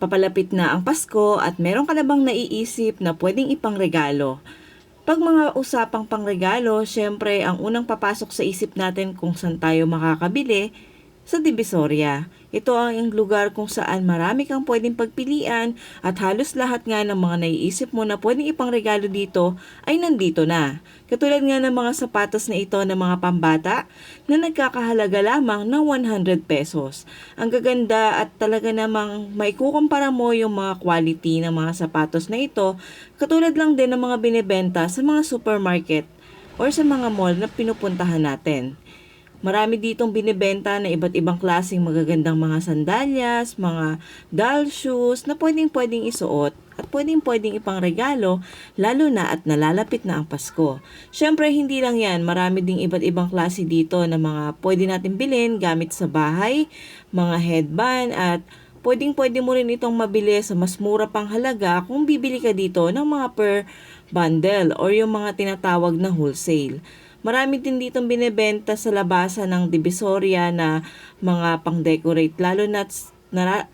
Papalapit na ang Pasko at meron ka na bang naiisip na pwedeng ipangregalo? Pag mga usapang pangregalo, syempre ang unang papasok sa isip natin kung saan tayo makakabili, sa Divisoria. Ito ang lugar kung saan marami kang pwedeng pagpilian at halos lahat nga ng mga naiisip mo na pwedeng ipangregalo dito ay nandito na. Katulad nga ng mga sapatos na ito ng mga pambata na nagkakahalaga lamang ng 100 pesos. Ang gaganda at talaga namang maikukumpara mo yung mga quality ng mga sapatos na ito katulad lang din ng mga binibenta sa mga supermarket or sa mga mall na pinupuntahan natin. Marami ditong binibenta na iba't ibang klaseng magagandang mga sandalyas, mga doll shoes na pwedeng isuot at pwedeng ipangregalo lalo na at nalalapit na ang Pasko. Syempre hindi lang yan, marami ding iba't ibang klase dito na mga pwede natin bilhin gamit sa bahay, mga headband at pwede mo rin itong mabili sa mas mura pang halaga kung bibili ka dito ng mga per bundle or yung mga tinatawag na wholesale. Marami din ditong binebenta sa labasan ng Divisoria na mga pang-decorate lalo na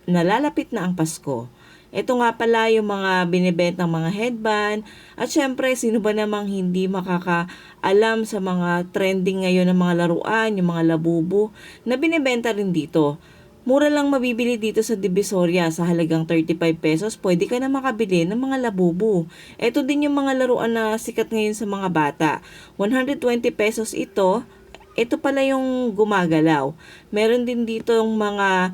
nalalapit na ang Pasko. Ito nga pala yung mga binibentang mga headband at syempre sino ba namang hindi makakaalam sa mga trending ngayon ng mga laruan, yung mga labubu na binibenta rin dito. Mura lang mabibili dito sa Divisoria sa halagang 35 pesos. Pwede ka na makabili ng mga labubu. Ito din yung mga laruan na sikat ngayon sa mga bata. 120 pesos ito. Ito pala yung gumagalaw. Meron din dito yung mga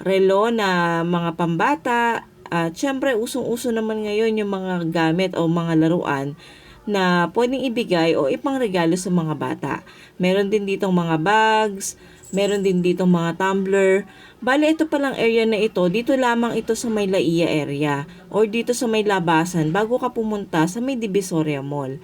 relo na mga pambata. At syempre usong-uso naman ngayon yung mga gamit o mga laruan na pwedeng ibigay o ipangregalo sa mga bata. Meron din ditong mga bags, meron din ditong mga tumbler. Bale, ito palang area na ito, dito lamang ito sa may Laia area or dito sa may labasan bago ka pumunta sa may Divisoria Mall.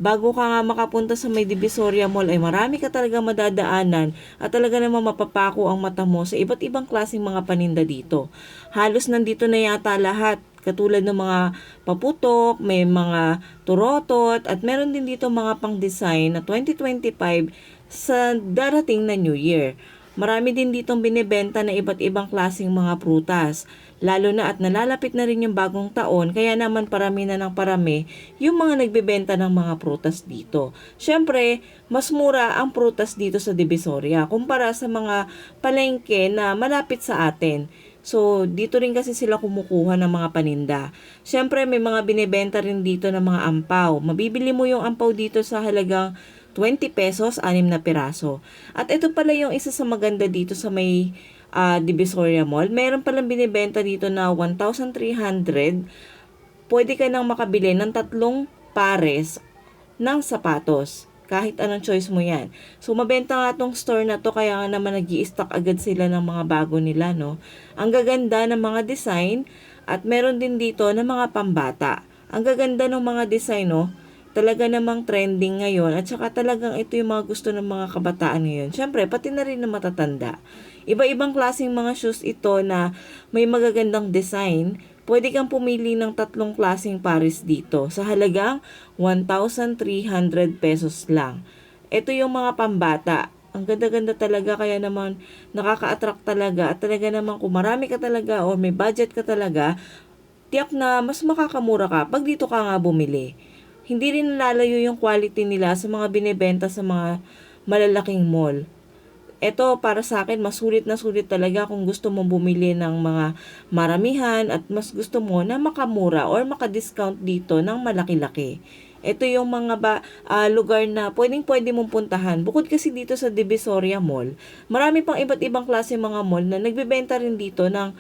Bago ka nga makapunta sa may Divisoria Mall ay marami ka talaga madadaanan at talaga namang mapapako ang mata mo sa iba't ibang klaseng mga paninda dito. Halos nandito na yata lahat. Katulad ng mga paputok, may mga turotot, at meron din dito mga pang-design na 2025 sa darating na New Year. Marami din ditong binibenta na iba't ibang klaseng mga prutas. Lalo na at nalalapit na rin yung bagong taon, kaya naman parami na ng parami yung mga nagbebenta ng mga prutas dito. Syempre, mas mura ang prutas dito sa Divisoria kumpara sa mga palengke na malapit sa atin. So, dito rin kasi sila kumukuha ng mga paninda. Siyempre, may mga binibenta rin dito ng mga ampaw. Mabibili mo yung ampaw dito sa halagang 20 pesos, 6 na piraso. At ito pala yung isa sa maganda dito sa may Divisoria Mall. Meron palang binibenta dito na 1,300. Pwede ka nang makabili ng 3 pares ng sapatos. Kahit anong choice mo yan. So, mabenta nga tong store na to kaya nga naman nag-i-stock agad sila ng mga bago nila, no? Ang gaganda ng mga design at meron din dito ng mga pambata. Ang gaganda ng mga design, no? Talaga namang trending ngayon at saka talagang ito yung mga gusto ng mga kabataan ngayon. Siyempre, pati na rin ng matatanda. Iba-ibang klaseng mga shoes ito na may magagandang design. Pwede kang pumili ng 3 klaseng pares dito sa halagang 1,300 pesos lang. Ito yung mga pambata. Ang ganda-ganda talaga kaya naman nakaka-attract talaga at talaga naman kung marami ka talaga o may budget ka talaga, tiyak na mas makakamura ka pag dito ka nga bumili. Hindi rin nalalayo yung quality nila sa mga binebenta sa mga malalaking mall. Ito para sa akin masulit na sulit talaga kung gusto mong bumili ng mga maramihan at mas gusto mo na makamura or maka-discount dito ng malaki-laki. Ito yung mga lugar na pwede mong puntahan. Bukod kasi dito sa Divisoria Mall, marami pang iba't ibang klase mga mall na nagbebenta rin dito ng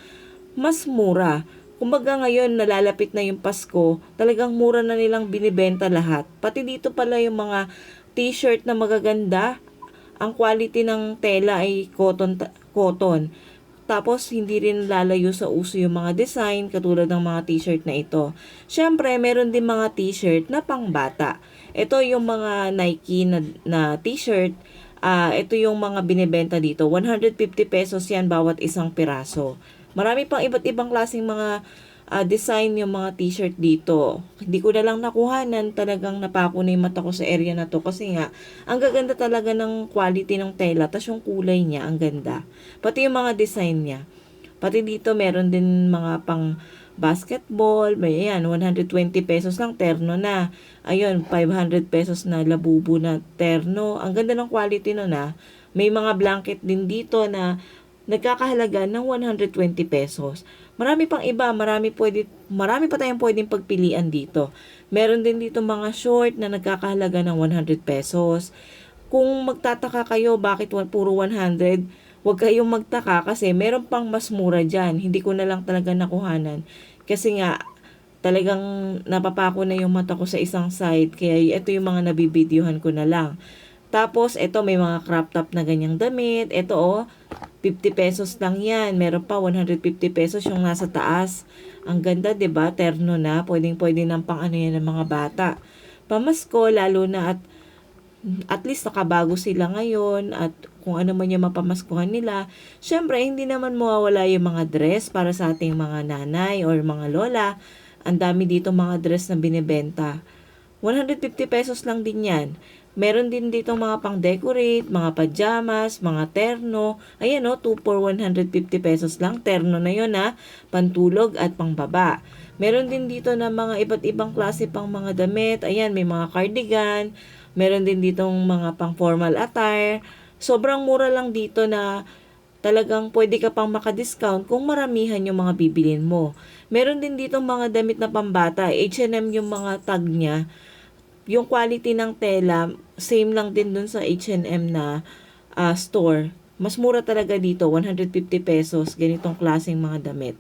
mas mura. Kumbaga ngayon nalalapit na yung Pasko, talagang mura na nilang binibenta lahat. Pati dito pala yung mga t-shirt na magaganda. Ang quality ng tela ay cotton. Tapos, hindi rin lalayo sa uso yung mga design katulad ng mga t-shirt na ito. Siyempre, meron din mga t-shirt na pangbata. Ito yung mga Nike na t-shirt. Ito yung mga binibenta dito. 150 pesos yan bawat isang piraso. Marami pang iba't ibang klaseng mga design yung mga t-shirt dito. Hindi ko na lang nakuhanan, talagang napako na yung mata ko sa area na to kasi nga, ang gaganda talaga ng quality ng tela, tas yung kulay niya, ang ganda. Pati yung mga design niya. Pati dito meron din mga pang basketball, may yan, 120 pesos lang, terno na. Ayun, 500 pesos na labubu na terno. Ang ganda ng quality nun ah. May mga blanket din dito na nagkakahalaga ng 120 pesos. Marami pang iba, marami pa tayong pwedeng pagpilian dito. Meron din dito mga short na nagkakahalaga ng 100 pesos. Kung magtataka kayo bakit puro 100, huwag kayong magtaka kasi meron pang mas mura dyan. Hindi ko na lang talaga nakuhanan. Kasi nga, talagang napapako na yung mata ko sa isang side. Kaya ito yung mga nabibidyohan ko na lang. Tapos, ito may mga crop top na ganyang damit. Ito 50 pesos lang yan. Meron pa 150 pesos yung nasa taas. Ang ganda, 'di ba? Terno na. Pwedeng-pwede nang pang ano yan ng mga bata. Pamasko, lalo na at least nakabago sila ngayon at kung ano man yung mapamaskuhan nila. Syempre, hindi naman mawawala yung mga dress para sa ating mga nanay or mga lola. Ang dami dito mga dress na binibenta. 150 pesos lang din yan. Meron din dito mga pang-decorate, mga pajamas, mga terno. Ayan 2 for 150 pesos lang. Terno na yun pantulog at pangbaba. Meron din dito na mga iba't ibang klase pang mga damit. Ayan, may mga cardigan. Meron din ditong mga pang-formal attire. Sobrang mura lang dito na talagang pwede ka pang maka-discount kung maramihan yung mga bibilin mo. Meron din ditong mga damit na pambata. H&M yung mga tag niya. Yung quality ng tela, same lang din dun sa H&M na store. Mas mura talaga dito, 150 pesos, ganitong klaseng mga damit.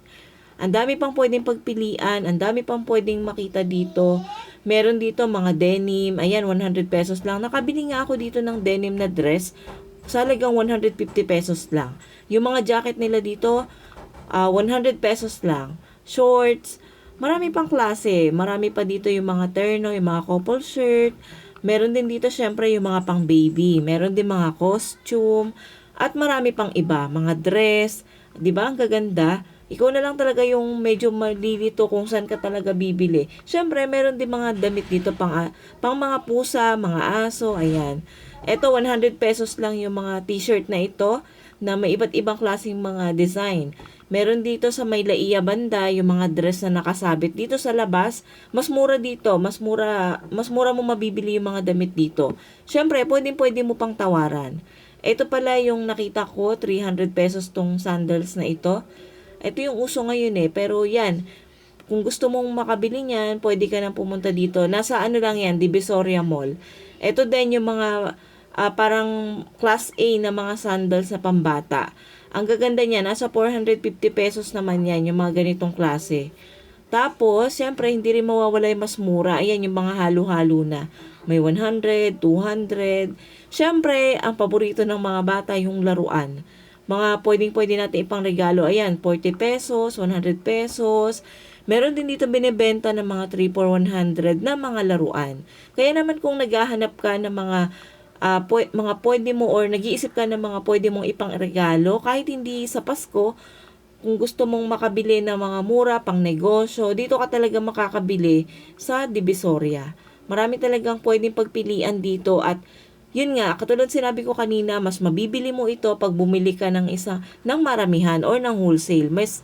Ang dami pang pwedeng pagpilian, ang dami pang pwedeng makita dito. Meron dito mga denim, ayan, 100 pesos lang. Nakabili nga ako dito ng denim na dress, sa halagang 150 pesos lang. Yung mga jacket nila dito, 100 pesos lang. Shorts, marami pang klase. Marami pa dito yung mga terno, yung mga couple shirt. Meron din dito syempre yung mga pang baby. Meron din mga costume. At marami pang iba. Mga dress. 'Di ba ang gaganda? Ikaw na lang talaga yung medyo malilito kung saan ka talaga bibili. Syempre, meron din mga damit dito pang mga pusa, mga aso. Ayan. Ito, 100 pesos lang yung mga t-shirt na ito na may iba't ibang klaseng mga design. Meron dito sa may laiya banda yung mga dress na nakasabit dito sa labas. Mas mura dito, mas mura mo mabibili yung mga damit dito. Syempre, pwede mo pang tawaran. Ito pala yung nakita ko, 300 pesos tong sandals na ito. Ito yung uso ngayon pero yan, kung gusto mong makabili niyan, pwede ka nang pumunta dito. Nasa ano lang yan, Divisoria Mall. Ito din yung mga parang class A na mga sandals sa pambata. Ang gaganda niya, nasa 450 pesos naman yan, yung mga ganitong klase. Tapos, syempre, hindi rin mawawala yung mas mura. Ayan, yung mga halo-halo na. May 100, 200. Syempre, ang paborito ng mga bata, yung laruan. Mga pwedeng-pwede natin ipang regalo. Ayan, 40 pesos, 100 pesos. Meron din dito binibenta ng mga 3 for 100 na mga laruan. Kaya naman kung naghahanap ka ng mga pwede mo or nag-iisip ka ng mga pwede mong ipang regalo, kahit hindi sa Pasko, kung gusto mong makabili ng mga mura, pang negosyo, dito ka talaga makakabili sa Divisoria. Marami talagang pwedeng pagpilian dito at yun nga, katulad sinabi ko kanina, mas mabibili mo ito pag bumili ka ng maramihan or ng wholesale. Mas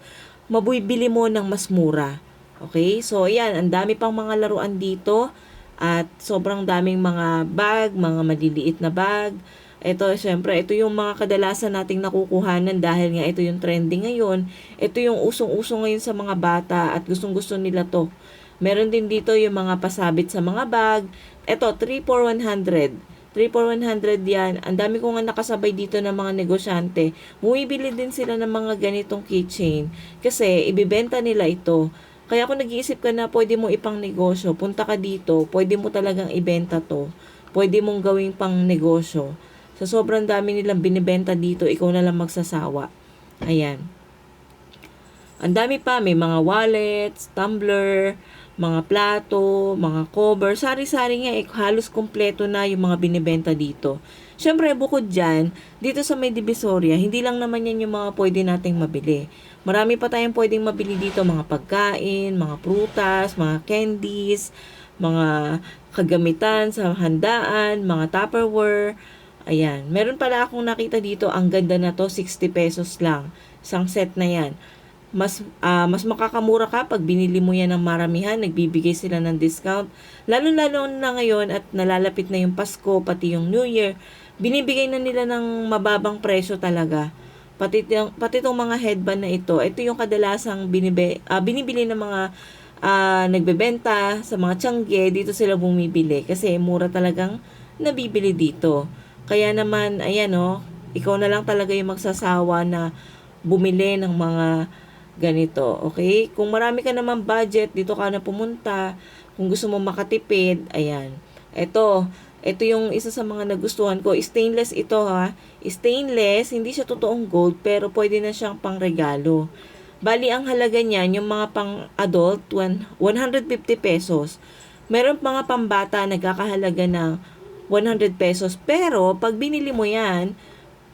mabibili mo ng mas mura. Okay? So, ayan, ang dami pang mga laruan dito at sobrang daming mga bag, mga maliliit na bag. Ito, syempre, ito yung mga kadalasan nating nakukuhanan dahil nga ito yung trending ngayon. Ito yung usong-uso ngayon sa mga bata at gustong-gusto nila to. Meron din dito yung mga pasabit sa mga bag. Ito, 3 for 100. 3 for 100 yan. Ang dami ko nga nakasabay dito ng mga negosyante. Bumibili din sila ng mga ganitong keychain. Kasi ibibenta nila ito. Kaya kung nag-iisip ka na pwede mo ipang negosyo, punta ka dito, pwede mo talagang ibenta to. Pwede mong gawing pang negosyo. Sa sobrang dami nilang binibenta dito, ikaw na lang magsasawa. Ayan. Ang dami pa, may mga wallets, tumbler, mga plato, mga cover, sari-sari nga halos kompleto na yung mga binibenta dito. Syempre, bukod dyan, dito sa may Divisoria, hindi lang naman yan yung mga pwede nating mabili. Marami pa tayong pwedeng mabili dito, mga pagkain, mga prutas, mga candies, mga kagamitan sa handaan, mga Tupperware. Ayan, meron pala akong nakita dito, ang ganda na to, 60 pesos lang. isang set na yan. Mas makakamura ka pag binili mo yan ng maramihan, nagbibigay sila ng discount. Lalo-lalo na ngayon at nalalapit na yung Pasko, pati yung New Year, binibigay na nila ng mababang presyo talaga. Pati tong mga headband na ito yung kadalasang binibili ng mga nagbebenta sa mga tiyangge, dito sila bumibili kasi mura talagang nabibili dito. Kaya naman, ayan ikaw na lang talaga yung magsasawa na bumili ng mga ganito, okay? Kung marami ka naman budget, dito ka na pumunta. Kung gusto mo makatipid, ayan. Ito yung isa sa mga nagustuhan ko. Stainless ito ha. Stainless, hindi siya totoong gold, pero pwede na siyang pangregalo. Bali, ang halaga niyan, yung mga pang-adult, 150 pesos. Meron mga pambata nagkakahalaga ng 100 pesos. Pero, pag binili mo yan,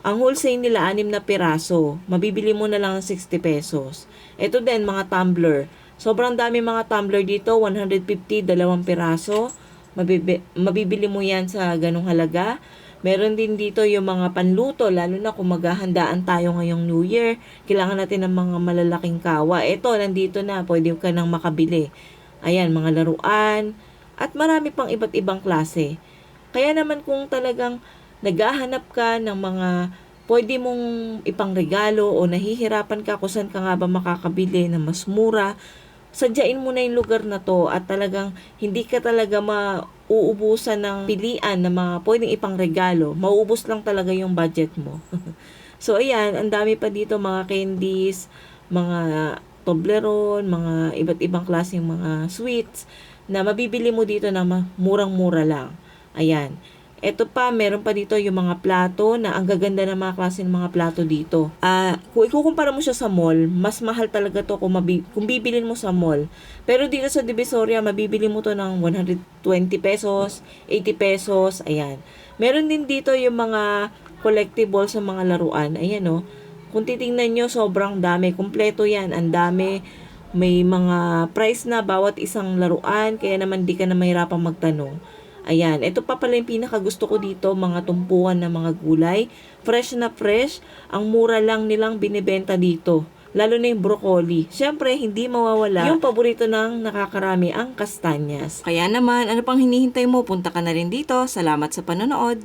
ang wholesale nila 6 na piraso. Mabibili mo na lang ng 60 pesos. Ito din, mga tumbler. Sobrang dami mga tumbler dito, 150, 2 piraso. Mabibili mo yan sa ganong halaga. Meron din dito yung mga panluto, lalo na kung maghahandaan tayo ngayong New Year. Kailangan natin ng mga malalaking kawa. Ito, nandito na, pwede ka nang makabili. Ayan, mga laruan. At marami pang iba't ibang klase. Kaya naman kung talagang naghahanap ka ng mga pwede mong ipangregalo o nahihirapan ka kung saan ka nga ba makakabili na mas mura, sadyain mo na yung lugar na to at talagang hindi ka talaga mauubusan ng pilian na mga pwedeng ipangregalo. Mauubos lang talaga yung budget mo. So, ayan, ang dami pa dito mga candies, mga Toblerone, mga iba't ibang klaseng mga sweets na mabibili mo dito na murang-mura lang. Ayan. Ito pa, meron pa dito yung mga plato na ang gaganda ng mga klase ng mga plato dito. Kung ikukumpara mo siya sa mall, mas mahal talaga to kung bibilin mo sa mall. Pero dito sa Divisoria, mabibili mo to ng 120 pesos, 80 pesos, ayan. Meron din dito yung mga collectibles sa mga laruan. Ayan Kung titingnan nyo, sobrang dami. Kompleto yan. Ang dami. May mga price na bawat isang laruan, kaya naman di ka na mahirapang magtanong. Ayan, ito pa pala yung pinakagusto ko dito, mga tumpuan ng mga gulay. Fresh na fresh, ang mura lang nilang binibenta dito. Lalo na yung broccoli. Siyempre, hindi mawawala yung paborito ng nakakarami, ang kastanyas. Kaya naman, ano pang hinihintay mo? Punta ka na rin dito. Salamat sa panonood.